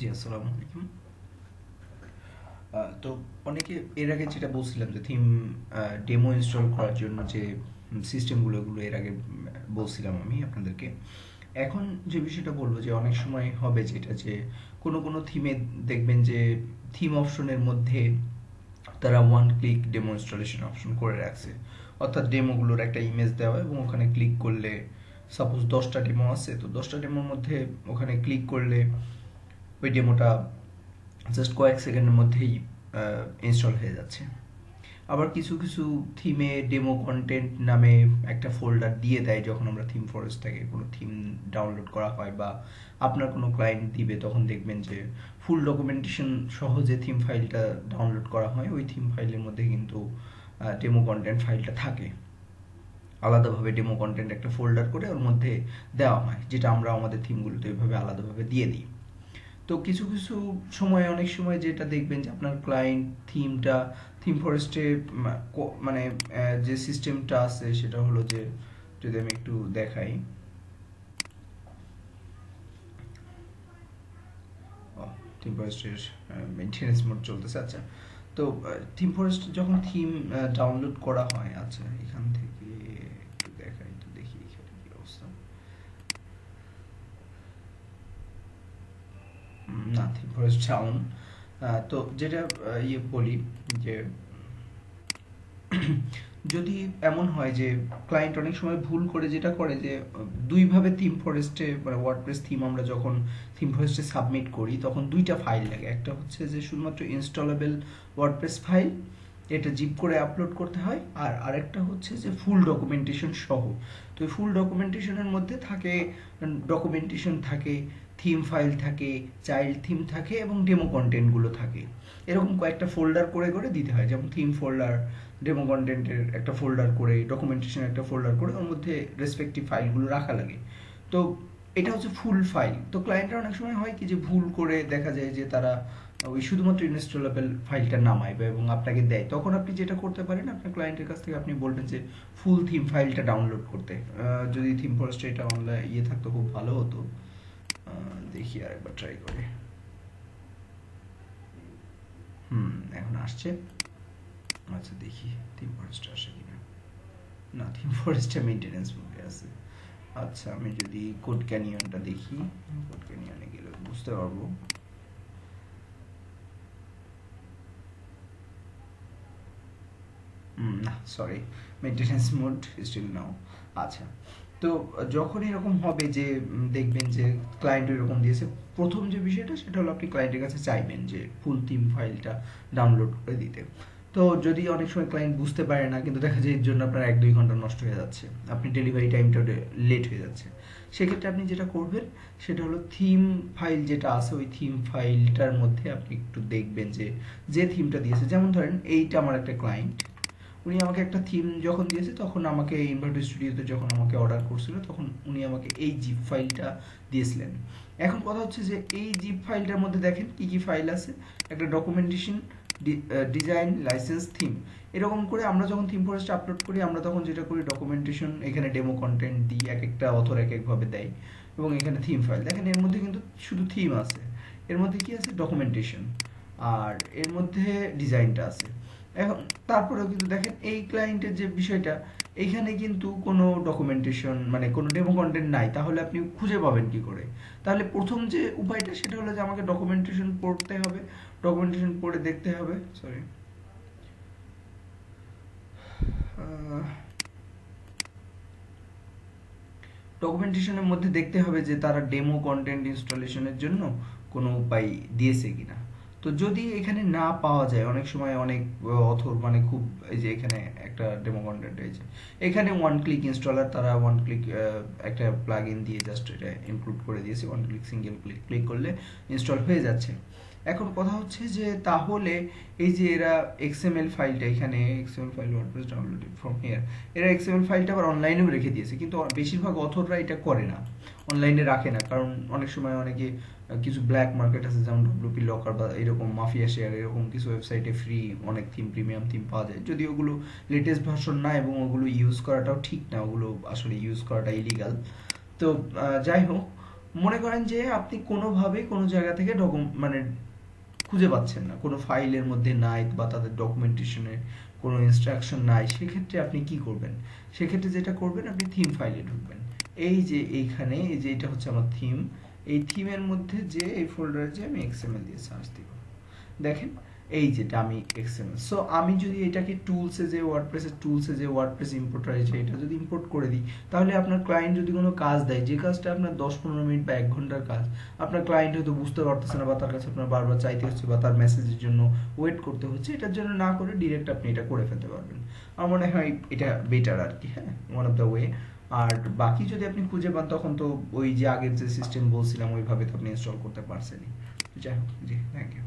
জি, আসসালামু আলাইকুম। তো অনেকে এর আগে যেটা বলছিলাম যে থিম ডেমো ইনস্টল করার জন্য যে সিস্টেমগুলো এগুলো এর আগে বলছিলাম আমি আপনাদেরকে। এখন যে বিষয়টা বলবো যে অনেক সময় হবে যেটা যে কোনো কোনো থিমে দেখবেন যে থিম অপশনের মধ্যে তারা one click demo installation option করে রাখছে। অর্থাৎ ডেমোগুলোর একটা ইমেজ দেওয়া এবং ওখানে ক্লিক করলে সাপোজ 10টা ডেমো আছে, তো 10টা ডেমোর মধ্যে ওখানে ক্লিক করলে ওই ডেমোটা জাস্ট কয়েক সেকেন্ডের মধ্যেই ইনস্টল হয়ে যাচ্ছে। আবার কিছু কিছু থিমে ডেমো কন্টেন্ট নামে একটা ফোল্ডার দিয়ে দেয় যখন আমরা থিম ফরেস্ট থেকে কোনো থিম ডাউনলোড করা হয় বা আপনার কোনো ক্লায়েন্ট দিবে, তখন দেখবেন যে ফুল ডকুমেন্টেশন সহ যে থিম ফাইলটা ডাউনলোড করা হয় ওই থিম ফাইলের মধ্যে কিন্তু ডেমো কন্টেন্ট ফাইলটা থাকে। আলাদাভাবে ডেমো কন্টেন্ট একটা ফোল্ডার করে ওর মধ্যে দেওয়া হয়, যেটা আমরা আমাদের থিমগুলোতে এইভাবে আলাদাভাবে দিয়ে দিই। তো কিছু কিছু সময় অনেক সময় যেটা দেখবেন যে আপনার ক্লায়েন্ট থিমটা থিম ফরেস্টে মানে যে সিস্টেমটা আছে সেটা হলো যে, যদি আমি একটু দেখাই, থিম ফরেস্টের মেনটেনেন্স মোড চলতেছে। আচ্ছা, তো থিম ফরেস্ট যখন থিম ডাউনলোড করা হয়, আচ্ছা এখান থেকে একটু দেখাই, তো দেখি এখানে কি অবস্থা। না, থিম ফরেস্ট ডাউন। তো যেটা বলি যে যদি এমন হয় যে ক্লায়েন্ট অনেক সময় ভুল করে যেটা করে যে দুইভাবে থিম ফরেস্টে মানে ওয়ার্ডপ্রেস থিম আমরা যখন থিম ফরেস্টে সাবমিট করি তখন দুইটা ফাইল লাগে। একটা হচ্ছে যে শুধুমাত্র ইনস্টলেবল ওয়ার্ডপ্রেস ফাইল, এটা জিপ করে আপলোড করতে হয়, আর আরেকটা হচ্ছে যে ফুল ডকুমেন্টেশন সহ। তো এই ফুল ডকুমেন্টেশনের মধ্যে থাকে ডকুমেন্টেশন থাকে, থিম ফাইল থাকে, চাইল্ড থিম থাকে এবং ডেমো কন্টেন্টগুলো থাকে। এরকম কয়েকটা ফোল্ডার করে করে দিতে হয়, যেমন থিম ফোল্ডার, ডেমো কন্টেন্টের একটা ফোল্ডার করে, ডকুমেন্টেশন একটা ফোল্ডার করে ওর মধ্যে রেসপেক্টিভ ফাইলগুলো রাখা লাগে। তো এটা হচ্ছে ফুল ফাইল। তো ক্লায়েন্টরা অনেক সময় হয় কি যে ভুল করে দেখা যায় যে তারা ওই শুধুমাত্র ইনস্টলেবল ফাইলটা নামায় এবং আপনাকে দেয়। তখন আপনি যেটা করতে পারেন, আপনার ক্লায়েন্টের কাছ থেকে আপনি বলবেন যে ফুল থিম ফাইলটা ডাউনলোড করতে। যদি থিম ফরেস্টে এটা অনলাইন থাকতো খুব ভালো হতো। দেখি আরেকবার ট্রাই করে। এখন আসছে। আচ্ছা দেখি থিম ফরেস্ট আসে কিনা। না, থিম ফরেস্টে মেইনটেনেন্স মোডে আছে। আচ্ছা, আমি যদি কোড ক্যানিয়নটা দেখি, কোড ক্যানিয়নে গেলে বুঝতে পারবো। না, sorry, maintenance mode still now. আচ্ছা, তো যখন এরকম হবে যে দেখবেন যে ক্লায়েন্ট এরকম দিয়েছে, প্রথম যে বিষয়টা সেটা হলো আপনি ক্লায়েন্টের কাছে চাইবেন যে ফুল থিম ফাইলটা ডাউনলোড করে দিতে। তো যদি অনেক সময় ক্লায়েন্ট বুঝতে পারে না, কিন্তু দেখা যায় এর জন্য আপনার 1-2 ঘন্টা নষ্ট হয়ে যাচ্ছে, আপনি ডেলিভারি টাইমটা লেট হয়ে যাচ্ছে, সেক্ষেত্রে আপনি যেটা করবেন সেটা হলো থিম ফাইল যেটা আছে ওই থিম ফাইলটার মধ্যে আপনি একটু দেখবেন যে যে থিমটা দিয়েছে, যেমন ধরেন এইটা আমার একটা ক্লায়েন্ট, উনি আমাকে একটা থিম যখন দিয়েছে তখন আমাকে ইনভার্টার স্টুডিওতে যখন আমাকে অর্ডার করছিল তখন উনি আমাকে এই জিপ ফাইলটা দিয়েছিলেন। এখন কথা হচ্ছে যে এই জিপ ফাইলটার মধ্যে দেখেন কি কি ফাইল আছে, একটা ডকুমেন্টেশন, ডিজাইন, লাইসেন্স, থিম। এরকম করে আমরা যখন থিম ফরেস্টে আপলোড করি আমরা তখন যেটা করি ডকুমেন্টেশন, এখানে ডেমো কন্টেন্ট দিই, এক একটা অথর এক একভাবে দেয়, এবং এখানে থিম ফাইল দেখেন এর মধ্যে কিন্তু শুধু থিম আছে, এর মধ্যে কি আছে ডকুমেন্টেশন, আর এর মধ্যে ডিজাইনটা আছে। এখন তারপরেও কিন্তু দেখেন এই ক্লায়েন্টের যে বিষয়টা, এইখানে কিন্তু কোনো ডকুমেন্টেশন মানে কোনো ডেমো কন্টেন্ট নাই, তাহলে আপনি খুঁজে পাবেন কি করে? তাহলে প্রথম যে উপায়টা সেটা হলো যে আমাকে ডকুমেন্টেশন পড়তে হবে, ডকুমেন্টেশন পড়ে দেখতে হবে, সরি, ডকুমেন্টেশনের মধ্যে দেখতে হবে যে তারা ডেমো কন্টেন্ট ইনস্টলেশনের জন্য কোনো উপায় দিয়েছে কিনা। তো যদি এখানে না পাওয়া যায়, অনেক সময় অনেক অথর মানে খুব, এই যে এখানে একটা ডেমো কন্টেন্ট হয়েছে, এখানে ওয়ান ক্লিক ইনস্টলার, তারা ওয়ান ক্লিক একটা প্লাগ ইন দিয়ে জাস্ট এটা ইনক্লুড করে দিয়েছে, one click single click click করলে ইনস্টল হয়ে যাচ্ছে। এখন কথা হচ্ছে যে তাহলে এই যে এরা এক্সএমএল ফাইলটা, এখানে XML file WordPress download from here, এরা এক্সএমএল ফাইলটা আবার অনলাইনেও রেখে দিয়েছে, কিন্তু বেশিরভাগ অথররা এটা করে না, অনলাইনে রাখে না, কারণ অনেক সময় অনেকে কিছু ব্ল্যাক মার্কেট আছে যেমন ডব্লিউপি লকার বা এরকম মাফিয়া শেয়ার, এরকম কিছু ওয়েবসাইটে ফ্রি অনেক থিম, প্রিমিয়াম থিম পাওয়া যায়, যদি ওগুলো লেটেস্ট ভার্সন না এবং ওগুলো ইউজ করাটাও ঠিক না, ওগুলো আসলে ইউজ করাটা ইলিগাল। তো যাই হোক, মনে করেন যে আপনি কোনোভাবে কোনো জায়গা থেকে মানে খুঁজে পাচ্ছেন না, কোনো ফাইলের মধ্যে নাই বা তাদের ডকুমেন্টেশনে কোনো ইনস্ট্রাকশন নাই, সেক্ষেত্রে আপনি কি করবেন? সেক্ষেত্রে যেটা করবেন, আপনি থিম ফাইলে ঢুকবেন। এই যে এইখানে, এই যে এটা হচ্ছে আমার থিম, এই থিমের মধ্যে যে এই ফোল্ডারে যে আমি এক্সএমএল দিয়ে সার্চ দিব, দেখেন এই যেটা আমি এক্সএমএল। সো আমি যদি এটাকে টুলসে যে ওয়ার্ডপ্রেসের টুলসে যে ওয়ার্ডপ্রেস ইম্পোর্টার আছে, এটা যদি ইম্পোর্ট করে দিই, তাহলে আপনার ক্লায়েন্ট যদি কোনো কাজ দেয়, যে কাজটা আপনার 10-15 মিনিট বা 1 ঘন্টার কাজ, আপনার ক্লায়েন্ট হয়তো বুঝতে পারতেছে না, বা তার কাছে আপনার বারবার চাইতে হচ্ছে, বা তার মেসেজের জন্য ওয়েট করতে হচ্ছে, এটার জন্য না করে ডিরেক্ট আপনি এটা করে ফেলতে পারবেন। আমার মনে হয় এটা বেটার আর কি, হ্যাঁ, ওয়ান অফ দ্য ওয়ে। আর বাকি যদি আপনি খুঁজে পান, তখন তো ওই যে আগের যে সিস্টেম বলছিলাম ওইভাবে তো আপনি ইনস্টল করতে পারছেনই। যাই হোক, জি, থ্যাংক ইউ।